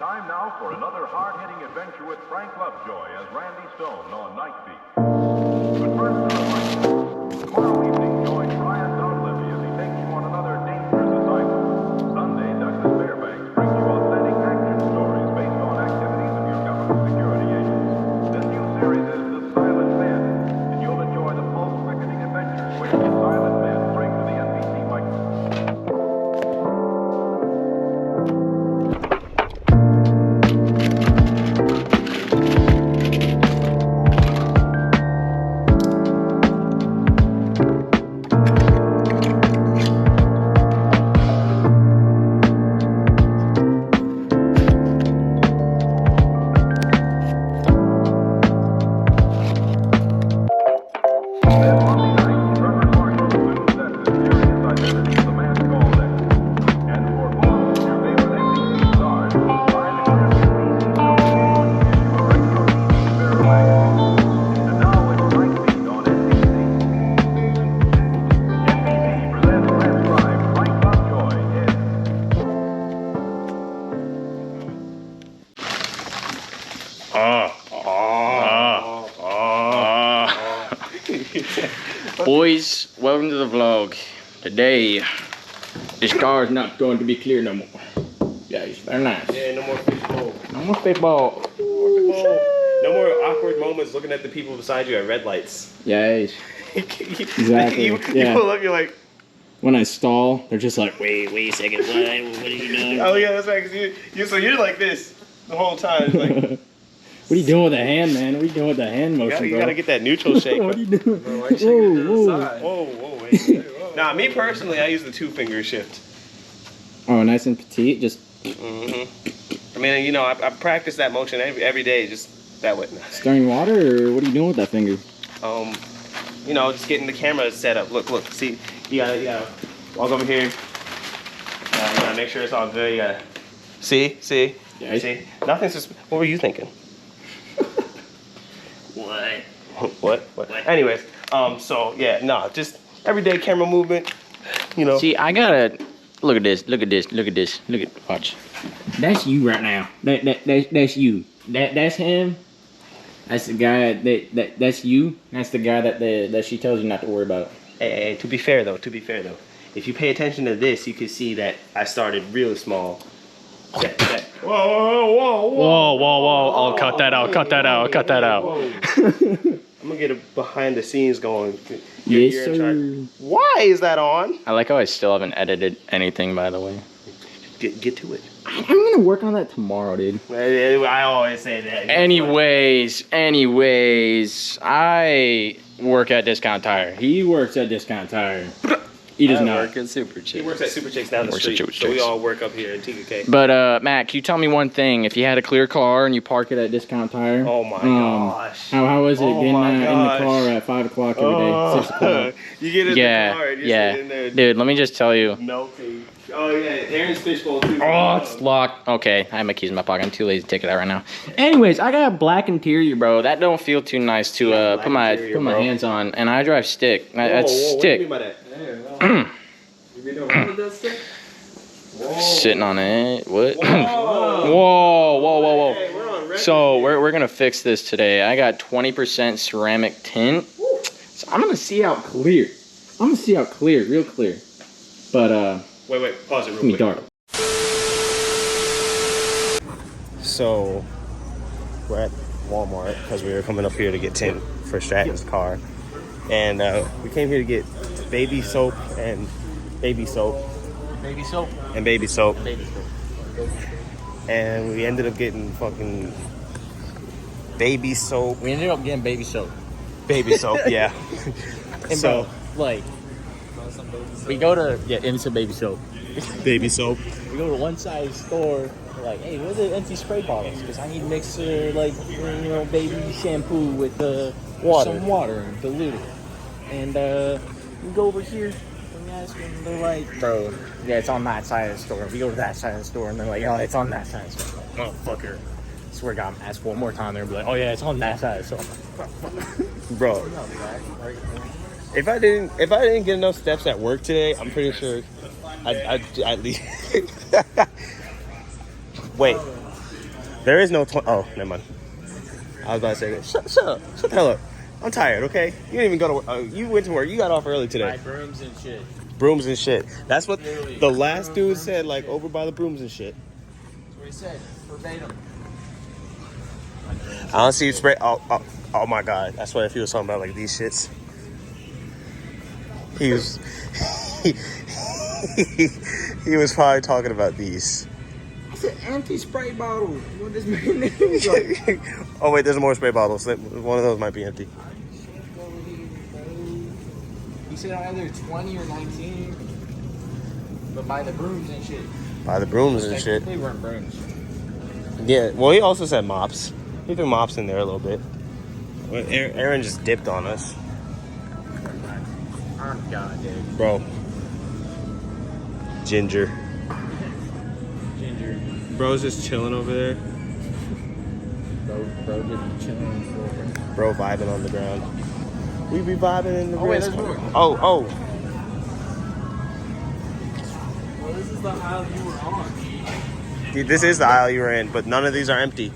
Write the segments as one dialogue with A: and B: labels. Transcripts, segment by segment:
A: Time now for another hard-hitting adventure with Frank Lovejoy as Randy Stone on Night Beat. But first, a reminder. Tomorrow evening, join Brian Donlevy as he takes you on another dangerous assignment. Sunday, Douglas Fairbanks brings you authentic action stories based on activities of your government security agents. This new series is The Silent Men, and you'll enjoy the pulse-quickening adventures which the Silent Men bring to the NBC microphone.
B: Boys, welcome to the vlog. Today, this car is not going to be clear no more. Yeah, it's very nice.
C: Yeah, no more fishbowl.
B: No more fishbowl.
C: No more awkward moments looking at the people beside you at red lights.
B: Yes. Exactly.
C: You
B: Yeah.
C: pull up, you're like...
B: When I stall, they're just like, wait a second, what are you doing?
C: Oh yeah, that's right, because so you're like this the whole time. Like,
B: what are you doing with the hand, man? What are you doing with the hand motion,
C: you
B: bro?
C: gotta get that neutral shake.
B: What are you doing?
D: Bro, why you shaking it to the side?
C: Whoa, wait. Nah, me personally, I use the 2-finger shift.
B: Oh, nice and petite, just...
C: I mean, you know, I practice that motion every day, just that way.
B: Stirring water, or what are you doing with that finger?
C: You know, just getting the camera set up. Look, see, you gotta walk over here. You gotta make sure it's all good. You gotta see,
B: Yeah.
C: see. Nothing's just. What were you thinking? What? Anyways, so yeah, no, just everyday camera movement. You know.
B: See, I gotta look at this. Watch. That's you right now. That's you. That's him. That's the guy that's you. That's the guy that she tells you not to worry about.
C: Hey, to be fair though, if you pay attention to this, you can see that I started really small. Whoa!
B: I'll cut that out.
C: I'm gonna get a behind the scenes going.
B: Yes,
C: You're in
B: sir.
C: charge. Why is that on?
B: I like how I still haven't edited anything, by the way.
C: Get to it.
B: I'm gonna work on that tomorrow, dude.
C: I always say that.
B: Anyways, I work at Discount Tire. He works at Discount Tire. He does not work at Super Chicks.
C: He works at Super Chicks down the
B: Works at
C: street,
B: Super
C: so we
B: Chicks.
C: all work up here in TKK.
B: But Matt, can you tell me one thing? If you had a clear car and you park it at Discount Tire,
C: Oh my gosh.
B: how is it
C: Oh
B: getting
C: my
B: in the
C: gosh.
B: car at 5 o'clock every day, 6 o'clock?
C: You get in the car and you're sitting in there
B: Dude, let me just tell you.
C: melting. Oh yeah, Aaron's fishbowl too.
B: Oh, it's locked. Okay, I have my keys in my pocket. I'm too lazy to take it out right now. Anyways, I got a black interior, bro. That don't feel too nice to put my hands on. And I drive stick. That's
C: What do you mean
B: stick.
C: by that?
D: You been around with that stick?
B: Sitting on it. What?
C: Whoa.
B: Whoa.
C: Hey, we're on record.
B: So we're gonna fix this today. I got 20% ceramic tint. So I'm gonna see out clear. Real clear. But
C: Wait, pause it
B: it's gonna
C: real
B: be
C: quick.
B: dark.
C: So we're at Walmart because we were coming up here to get tint for Stratton's car, and we came here to get baby soap and baby soap, and we ended up getting fucking baby soap.
B: We ended up getting baby soap.
C: Baby soap, yeah.
B: And
C: So
B: bro, like, we go to into baby soap.
C: baby soap.
B: We go to one side store. We're like, hey, where's the empty spray bottles? Because I need to mix baby shampoo with some water and dilute it. And we go over here and we ask them. They're like, bro, yeah, it's on that side of the store. We go to that side of the store and they're like, oh, it's on that side of the store. I'm like, motherfucker. I swear to God, I'm gonna ask one more time. They're like, oh yeah, it's on that side of the store.
C: Bro, if I didn't get enough steps at work today, I'm pretty sure I'd leave. Wait, There is no oh, never mind. I was about to say that. Shut up. Shut the hell up. I'm tired, okay? You didn't even go to work. You went to work. You got off early today.
B: Buy brooms and shit.
C: Brooms and shit. That's what
B: Literally.
C: the last dude said, like, over by the brooms and shit.
B: That's what he said. Verbatim.
C: I don't see you spray. Oh my God. That's what if he was talking about, like, these shits. He was... he was probably talking about these.
B: It's an empty spray bottle. What does my name like?
C: Oh, wait, there's more spray bottles. One of those might be empty.
B: He said either 20 or 19. But by the brooms and shit.
C: By the brooms and shit.
B: They weren't brooms.
C: Yeah, well, he also said mops. He threw mops in there a little bit. Aaron just dipped on us.
B: Oh, God, dude.
C: Bro. Ginger.
B: Ginger.
C: Bro's just chilling over there.
B: Bro just chilling on the floor.
C: Bro vibing on the ground. We be vibing in the
B: Oh, wait,
C: grass.
B: there's more.
C: Oh.
D: Well, this is the aisle you were on.
C: Dude, this is the aisle you were in, but none of these are empty.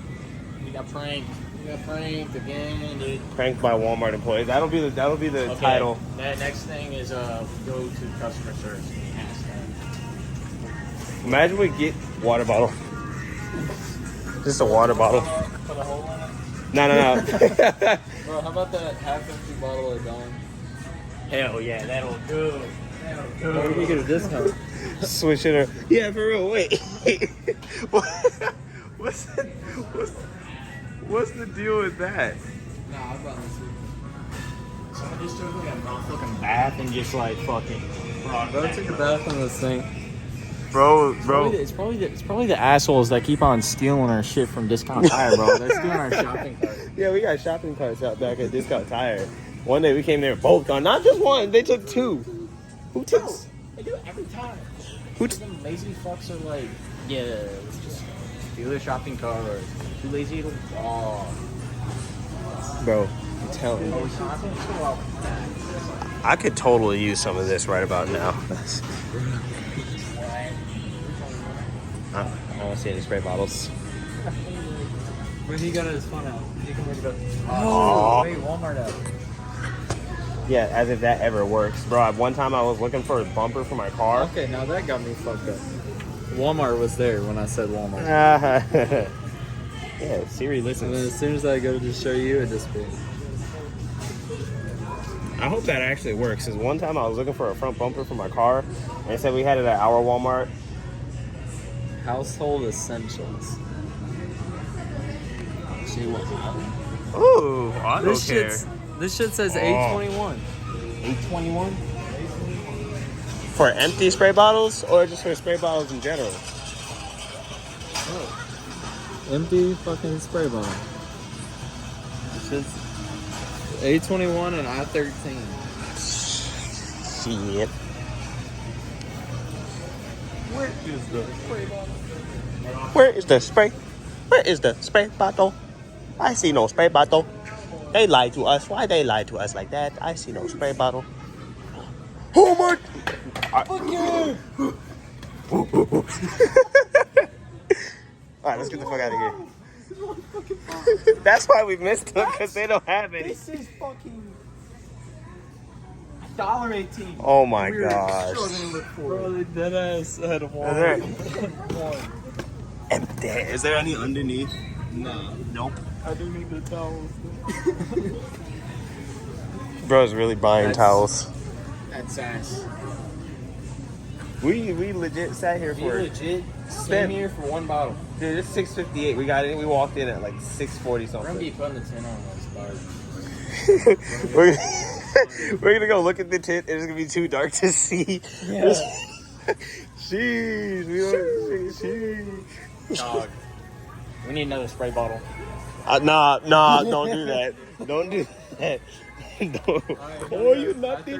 B: We got pranked. We got pranked again, dude.
C: Pranked by Walmart employees. That'll be the
B: Okay,
C: title.
B: That next thing is go to customer service and ask them.
C: Imagine we get water bottle. Just a water bottle.
B: Put a hole in it.
C: No.
D: Bro, how about that half-empty bottle of Dawn?
B: Hell yeah, that'll do.
D: Or we can get a discount.
C: Switch it or yeah, for real. Wait. What's the deal with that?
D: Nah, I'm about to see.
B: Someone just took like a motherfucking bath and just like fucking brought
D: Bro, take a bath on this thing.
C: Bro.
B: It's probably the assholes that keep on stealing our shit from Discount Tire, bro. They're stealing our shopping cart.
C: Yeah, we got shopping carts out back at Discount Tire. One day we came there both gone. Not just one, they took two. Who took?
B: They do it every time.
C: Who
B: Them lazy fucks are like, yeah, let's just steal their shopping cart. Or too lazy to walk.
C: Bro, I'm telling you.
B: Oh, so I've been so out.
C: I could totally use some of this right about now. I don't see any spray bottles.
D: When he got his phone out, he can look it up.
C: Oh.
D: Wait, Walmart app.
C: Yeah, as if that ever works. Bro, one time I was looking for a bumper for my car.
D: Okay, now that got me fucked up. Walmart was there when I said Walmart.
C: Yeah, Siri
D: And then
C: listens.
D: as soon as I go to show you, it disappeared.
C: I hope that actually works. Because one time I was looking for a front bumper for my car, and they said we had it at our Walmart.
D: Household essentials.
C: Ooh, auto
D: This
C: care.
D: shit says
C: Oh.
D: 821.
B: 821.
C: For empty spray bottles or just for spray bottles in general?
D: Empty fucking spray bottle. This shit's 821 and I-13.
C: Shit.
D: Where is the spray bottle?
C: Where is the spray? Where is the spray bottle? I see no spray bottle. They lied to us. Why they lied to us like that? I see no spray bottle. Oh my! Alright, let's get the fuck out of here. That's why we missed them, because they don't have any.
B: This is fucking $1.18.
C: Oh my gosh.
D: Bro, they dead ass had a
C: there-
D: Walmart.
C: Empty. Is there any underneath?
D: Nah.
C: Nope.
D: I do need the towels.
C: Bro's really buying towels.
B: That's ass.
C: We legit sat here
B: We
C: for
B: legit
C: Spent-
B: came here for one bottle.
C: dude. It's 6:58. We got in. We walked in at like 6:40
B: We're gonna be
C: something.
B: putting the tin on this bar.
C: We're gonna go look at the tent. It's gonna be too dark to see.
B: Yeah.
C: Jeez, we don't see.
B: Dog. We need another spray bottle.
C: Nah, don't do that. Don't do that. Don't. Oh, you nutty.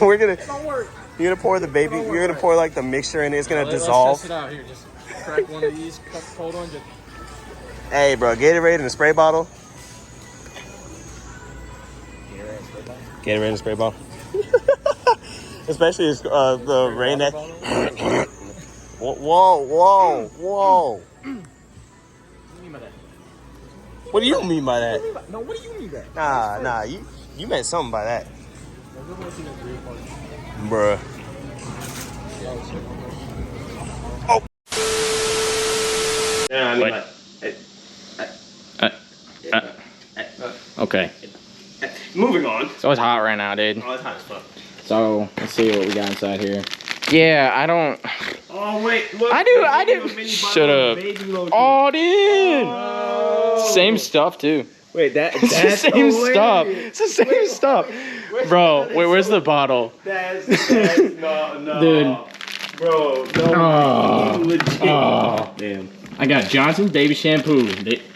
C: We're gonna.
B: Don't work.
C: You're gonna pour the baby. You're gonna pour like the mixture in it. It's gonna
B: Let's
C: dissolve.
B: test it out here. Just crack one of these, cut the cold one. Just
C: Hey, bro, Gatorade in a spray bottle. Gatorade in a spray bottle. Especially the rain that. Whoa, whoa, whoa.
B: What do you mean by that?
C: What do you mean by that?
B: No, what do you mean by that?
C: Nah, you meant something by that. Bruh. Oh. Yeah, I mean,
B: What? Okay.
C: Moving on.
B: So it's hot right now, dude.
C: Oh, it's hot as fuck.
B: So let's see what we got inside here. Yeah, I don't.
C: Oh wait, look.
B: I do. Shut up. Oh, dude. Same stuff too.
C: Wait, that's
B: It's the same stuff. It's the same stuff. Bro, where's the bottle?
C: That's no.
B: Dude.
C: Bro, no.
B: Oh.
C: Legit.
B: Oh.
C: Damn.
B: I got Johnson's baby shampoo.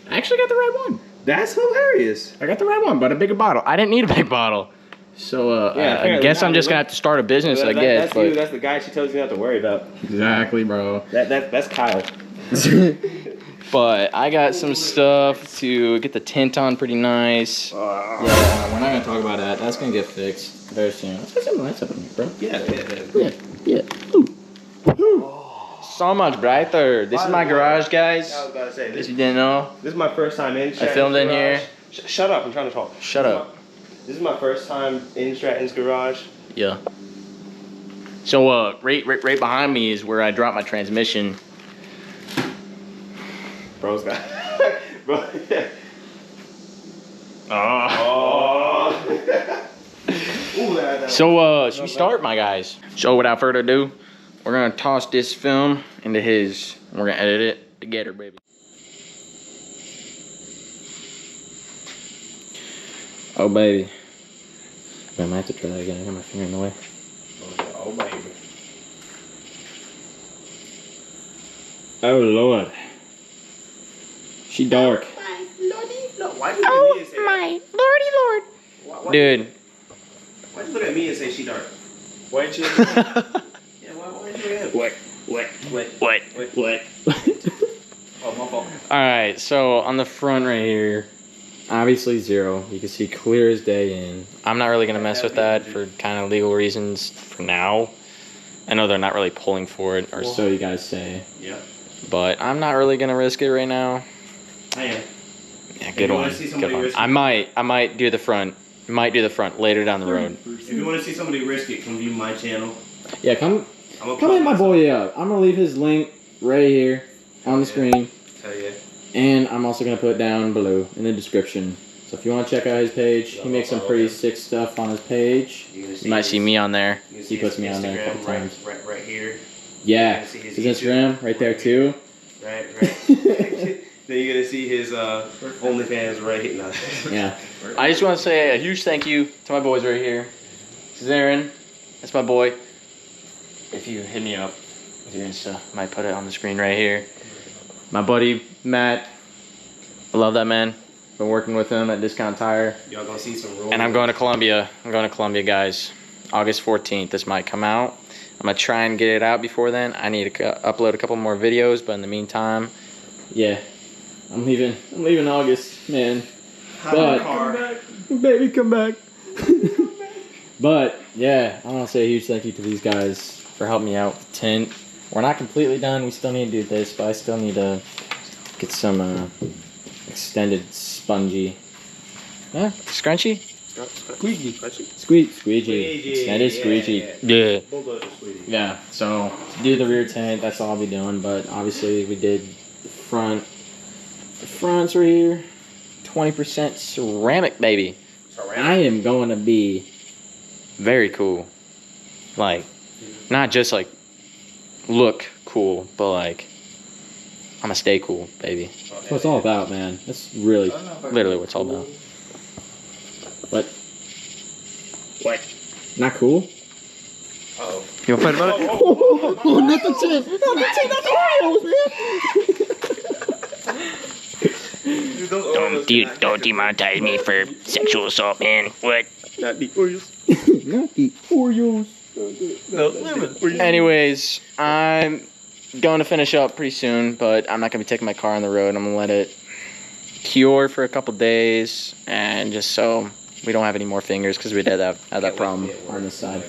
B: I actually got the right one.
C: That's hilarious.
B: I got the right one, but a bigger bottle. I didn't need a big bottle. So I guess I'm just gonna have to start a business, I guess.
C: That's you. That's the guy she tells you not to worry about.
B: Exactly, bro.
C: That's Kyle.
B: But I got some stuff to get the tint on pretty nice. Yeah, we're not gonna talk about that. That's gonna get fixed very soon. Let's get some lights up in here, bro. Yeah. Ooh. So much brighter. This is my garage, guys.
C: I was about to say
B: If
C: this.
B: you didn't know,
C: This is my first time in.
B: I filmed in here.
C: Shut up! I'm trying to talk.
B: Shut up.
C: This is my first time in Stratton's garage.
B: Yeah. So right behind me is where I dropped my transmission.
C: Bro's got. Bro.
B: Oh.
C: Ooh,
B: So should we start, my guys? So without further ado, we're gonna toss this film into his. And we're gonna edit it together, baby. Oh baby. I might have to try that again. I got my finger in the way.
C: Oh baby.
B: Oh lord. She dark.
C: Why'd you look at me and say that?
B: My lordy lord. Dude.
C: Why'd you look at me and say she dark? Why'd you? Yeah, why'd you look at him?
B: What?
C: Oh, my fault.
B: Alright, so on the front right here, obviously 0. You can see clear as day in. I'm not really going to mess with that for kind of legal reasons for now. I know they're not really pulling for it, or so you guys say.
C: Yeah.
B: But I'm not really going to risk it right now.
C: I am.
B: Yeah, good one. Good one. I might do the front. Might do the front later down the road.
C: If you want to see somebody risk it, come view my channel.
B: Yeah, come hit my boy up. I'm going to leave his link right here on the screen.
C: Hell yeah.
B: And I'm also going to put it down below in the description. So if you want to check out his page, he makes some pretty sick stuff on his page. You might see me on there. He puts me on there a couple times.
C: Right here.
B: Yeah, his Instagram right there too.
C: Right. Then you're going to see his OnlyFans right now.
B: Yeah. I just want to say a huge thank you to my boys right here. This is Aaron. That's my boy. If you hit me up with your Insta, I might put it on the screen right here. My buddy, Matt. I love that man. Been working with him at Discount Tire.
C: Y'all gonna see some rolls.
B: And I'm going to Columbia. Guys. August 14th. This might come out. I'm going to try and get it out before then. I need to upload a couple more videos, but in the meantime, yeah. I'm leaving August, man. But, baby, come back. But, yeah, I want to say a huge thank you to these guys for helping me out with the tint. We're not completely done. We still need to do this, but I still need to get some extended spongy. Huh? Scrunchy? Squeegee. Extended squeegee. Yeah. Yeah, so to do the rear tint, that's all I'll be doing, but obviously we did the front. The front's right here. 20% ceramic, baby. I am going to be very cool. Like, not just like look cool, but like I'm gonna stay cool, baby. That's what it's all about, man. That's really literally what it's all about. What? Not cool?
C: Uh-oh.
B: You wanna fight about it? Oh, not the tint! Not the tint! Not the Oreos, man! Don't demonetize me for sexual assault, man. What?
C: Not the Oreos.
B: Not the Oreos. Anyways, I'm going to finish up pretty soon, but I'm not going to be taking my car on the road. I'm going to let it cure for a couple days, and just so we don't have any more fingers, because we did have that problem on this side.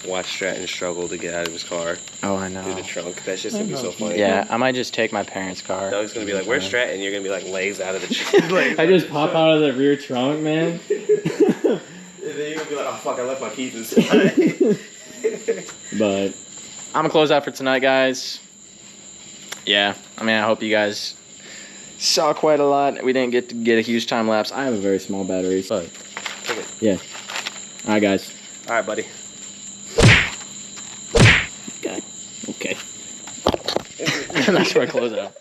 C: watch Stratton struggle to get out of his car
E: Oh, I
C: through the
E: know.
C: trunk. That's just gonna be so funny.
E: Yeah, I might just take my parents' car.
C: Doug's gonna be like, "Where's Stratton?" You're gonna be like, "Legs out of the trunk."
B: I just pop out of the rear trunk, man.
C: And then you're gonna be like, "Oh fuck, I left my keys inside."
B: But
E: I'm gonna close out for tonight, guys. Yeah, I mean, I hope you guys saw quite a lot. We didn't get to get a huge time lapse. I have a very small battery, but
C: Take it.
E: yeah. All right, guys.
C: All right, buddy.
E: Okay. Okay. That's where I close out.